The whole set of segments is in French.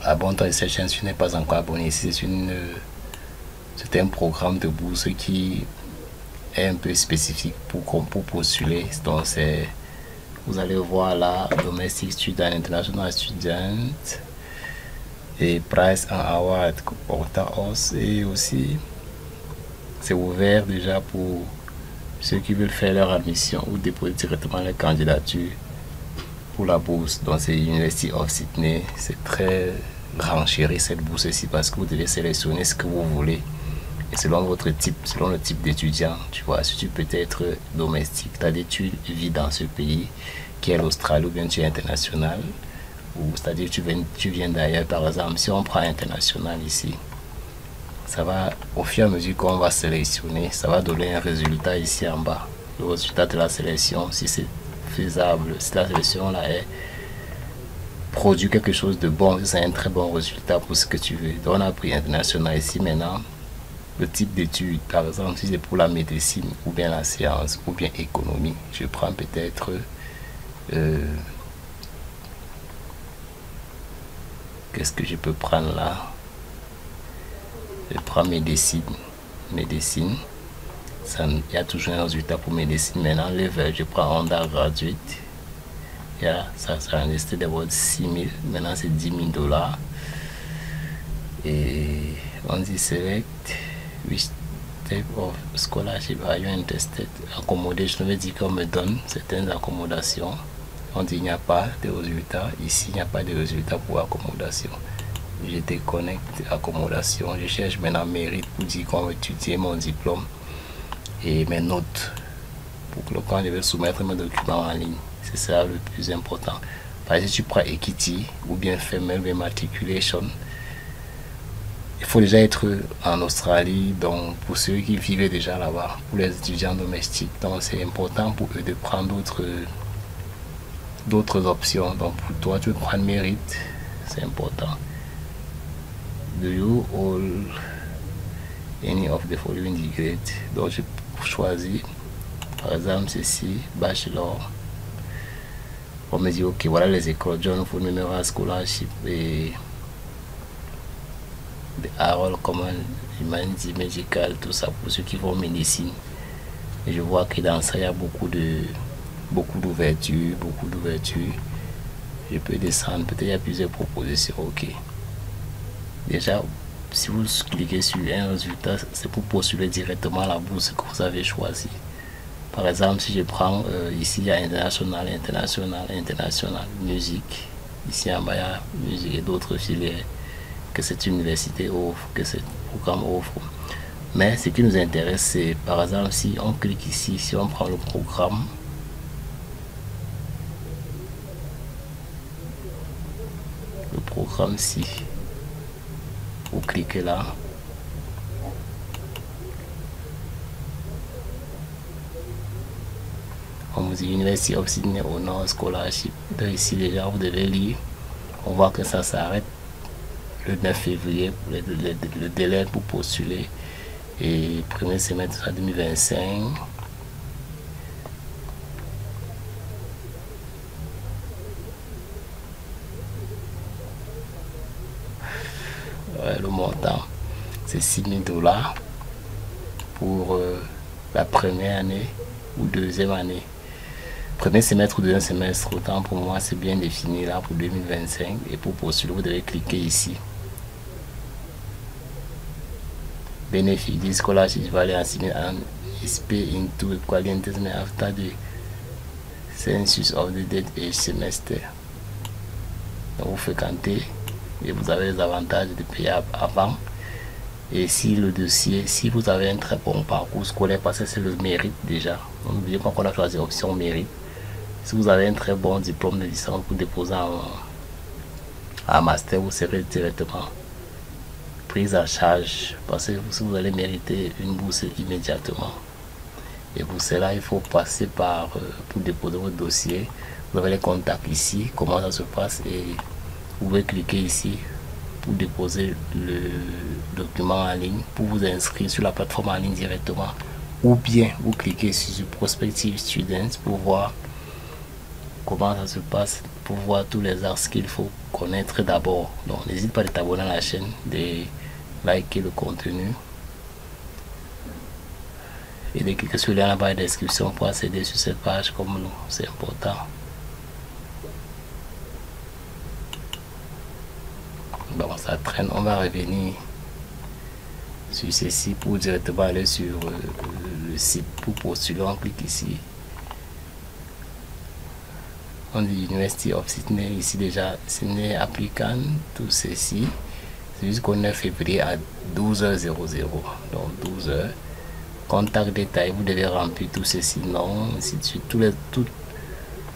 Abonne-toi à cette chaîne si tu n'es pas encore abonné. Ici, c'est un programme de bourse qui est un peu spécifique pour postuler. Donc, vous allez voir là, Domestic Student, International Student, et Price and Award, et aussi, c'est ouvert déjà pour ceux qui veulent faire leur admission ou déposer directement leur candidature pour la bourse. Donc c'est University of Sydney. C'est très renchéri cette bourse ici parce que vous devez sélectionner ce que vous voulez et selon votre type, selon le type d'étudiant. Tu vois, si tu peux être domestique, c'est-à-dire tu vis dans ce pays qui est l'Australie, ou bien tu es international, ou c'est-à-dire tu viens d'ailleurs. Par exemple, si on prend international ici, ça va, au fur et à mesure qu'on va sélectionner, ça va donner un résultat ici en bas, le résultat de la sélection, si c'est faisable, si la sélection là est produit quelque chose de bon, c'est un très bon résultat pour ce que tu veux. Donc on a pris international ici. Maintenant, le type d'études, par exemple, si c'est pour la médecine ou bien la science ou bien économie, je prends peut-être qu'est-ce que je peux prendre là? Je prends médecine. Il y a toujours un résultat pour médecine. Maintenant, level, je prends undergraduate. Ça a resté d'abord 6 000. Maintenant, c'est 10 000 $. Et on dit select which type of scholarship are you interested? Accommodation, je veux dire qu'on me donne certaines accommodations. On dit il n'y a pas de résultats. Ici, il n'y a pas de résultats pour accommodation. Je déconnecte accommodation. Je cherche maintenant mérite pour dire qu'on va étudier mon diplôme et mes notes pour que quand je vais soumettre mes documents en ligne. C'est ça le plus important. Par exemple, si tu prends equity ou bien female matriculation, il faut déjà être en Australie. Donc pour ceux qui vivent déjà là-bas, pour les étudiants domestiques, donc c'est important pour eux de prendre d'autres options. Donc pour toi, tu veux prendre mérite, c'est important. Do you hold any of the following degrees? Donc je choisis par exemple ceci, bachelor. On me dit ok, voilà les écoles John Food Memorial Scholarship et Harold Common Humanity Medical, tout ça pour ceux qui font médecine. Et je vois que dans ça il y a beaucoup d'ouverture. Je peux descendre, peut-être il y a plusieurs propositions. Ok, déjà si vous cliquez sur un résultat, c'est pour postuler directement à la bourse que vous avez choisi. Par exemple, si je prends ici, il y a international, musique. Ici en bas, il y a musique et d'autres filières que cette université offre, que ce programme offre. Mais ce qui nous intéresse, c'est par exemple, si on clique ici, si on prend le programme, ci, vous cliquez là. On vous dit University of Sydney Honor Scholarship. Donc ici déjà vous devez lire. On voit que ça s'arrête le 9 février pour le délai pour postuler. Et premier semestre à 2025. Le montant c'est 6 000 $ pour la première année ou deuxième année. Premier semestre ou deuxième semestre, autant pour moi c'est bien défini là pour 2025. Et pour postuler, vous devez cliquer ici. Benefit, this scholarship value and is paid into equal investment after the census of the date each semester. Donc vous fréquentez et vous avez les avantages de payer avant. Et si le dossier, si vous avez un très bon parcours scolaire, parce que c'est le mérite déjà, n'oubliez pas qu'on a choisi option mérite. Si vous avez un très bon diplôme de licence pour déposer un master, vous serez directement prise en charge parce que vous allez mériter une bourse immédiatement. Et pour cela, il faut passer par pour déposer votre dossier. Vous avez les contacts ici, comment ça se passe, et vous pouvez cliquer ici pour déposer le document en ligne, pour vous inscrire sur la plateforme en ligne directement, ou bien vous cliquez sur Prospective Students pour voir comment ça se passe pour voir tous les axes qu'il faut connaître d'abord. Donc n'hésite pas à t'abonner à la chaîne, de liker le contenu et de cliquer sur le lien en bas de la description pour accéder sur cette page comme nous, c'est important. Bon, ça traîne, on va revenir sur ceci pour directement aller sur le site pour postuler. On clique ici, on dit University of Sydney, ici déjà Sydney applicant, tout ceci c'est jusqu'au 9 février à 12h00, donc 12h. Contact détail, vous devez remplir tout ceci, non, ainsi de suite.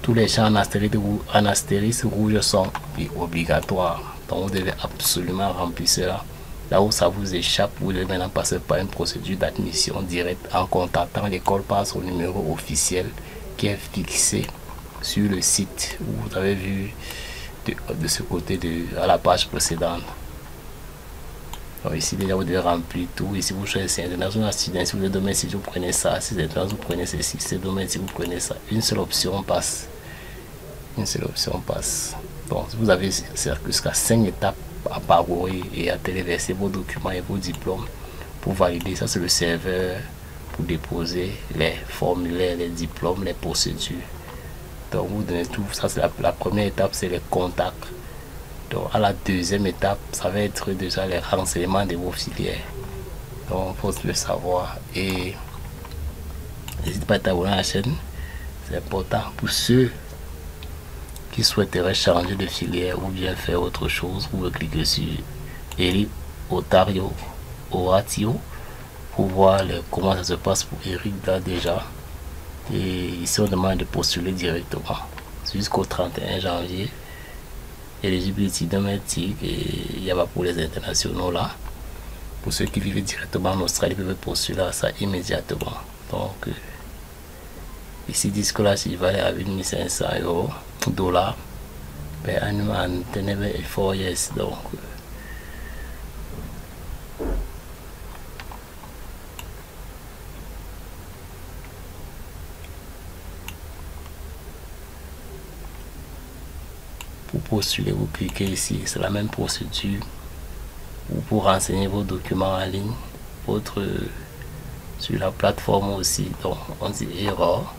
Tous les champs en astérisque rouge sont obligatoires, donc vous devez absolument remplir cela. Là où ça vous échappe, vous devez maintenant passer par une procédure d'admission directe en contactant l'école par son numéro officiel qui est fixé sur le site où vous avez vu de ce côté à la page précédente. Donc ici déjà vous devez remplir tout. Ici vous choisissez international student, si vous êtes domaine, si vous prenez ça, si vous êtes international, vous prenez ceci, si c'est domaine, si vous prenez ça. Une seule option passe. Une seule option passe. Donc vous avez jusqu'à 5 étapes à parcourir et à téléverser vos documents et vos diplômes pour valider. Ça c'est le serveur pour déposer les formulaires, les diplômes, les procédures. Donc vous donnez tout. Ça c'est la première étape, c'est les contacts. Donc à la deuxième étape, ça va être déjà les renseignements de vos filières. Donc il faut le savoir. Et n'hésite pas à t'abonner à la chaîne. C'est important pour ceux qui souhaiteraient changer de filière ou bien faire autre chose. Vous pouvez cliquer sur Eric Otario Oratio pour voir comment ça se passe pour Eric là déjà. Et ici on demande de postuler directement jusqu'au 31 janvier. Éligibilité domestique, et il y a pas pour les internationaux là. Pour ceux qui vivent directement en Australie, ils peuvent postuler à ça immédiatement. Donc ici disent que là il valait à 1500 $, mais annuellement tenable 4 years. Donc pour postuler, vous cliquez ici, c'est la même procédure. Ou pour renseigner vos documents en ligne, sur la plateforme aussi. Donc on dit erreur.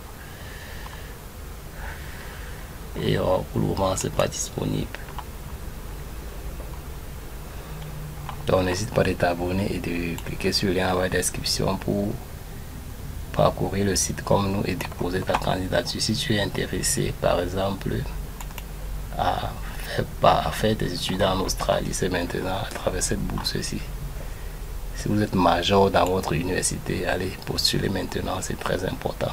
Erreur, pour le moment c'est pas disponible. Donc n'hésite pas à t'abonner et de cliquer sur le lien en bas de la description pour parcourir le site comme nous et déposer ta candidature. Si tu es intéressé par exemple à faire des études en Australie, c'est maintenant à travers cette bourse-ci. Si vous êtes major dans votre université, allez postuler maintenant, c'est très important.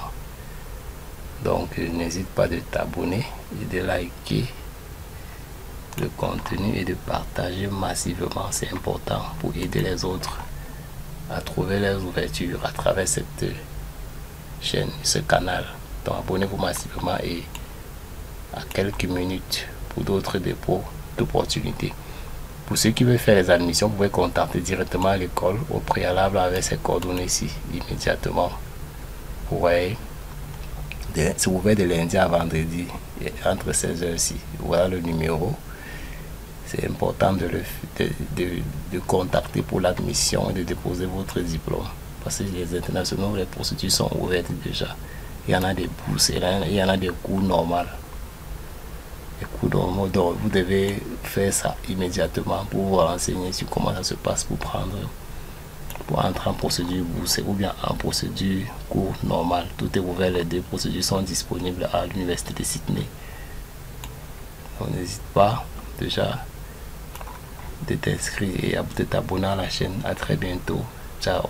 Donc n'hésite pas de t'abonner et de liker le contenu et de partager massivement, c'est important pour aider les autres à trouver leurs ouvertures à travers cette chaîne, ce canal. Donc abonnez-vous massivement et à quelques minutes pour d'autres dépôts d'opportunités. Pour ceux qui veulent faire les admissions, vous pouvez contacter directement l'école au préalable avec ces coordonnées ici immédiatement. Vous voyez, c'est ouvert de lundi à vendredi entre 16h ci. Voilà le numéro. C'est important de contacter pour l'admission et de déposer votre diplôme. Parce que les internationaux, les procédures sont ouvertes déjà. Il y en a des bourses, il y en a des cours normaux. Donc vous devez faire ça immédiatement pour vous renseigner sur comment ça se passe pour entrer en procédure bourse ou bien en procédure cours normal. Tout est ouvert, les deux procédures sont disponibles à l'université de Sydney. Donc n'hésite pas déjà de t'inscrire et à t'abonner à la chaîne. À très bientôt. Ciao.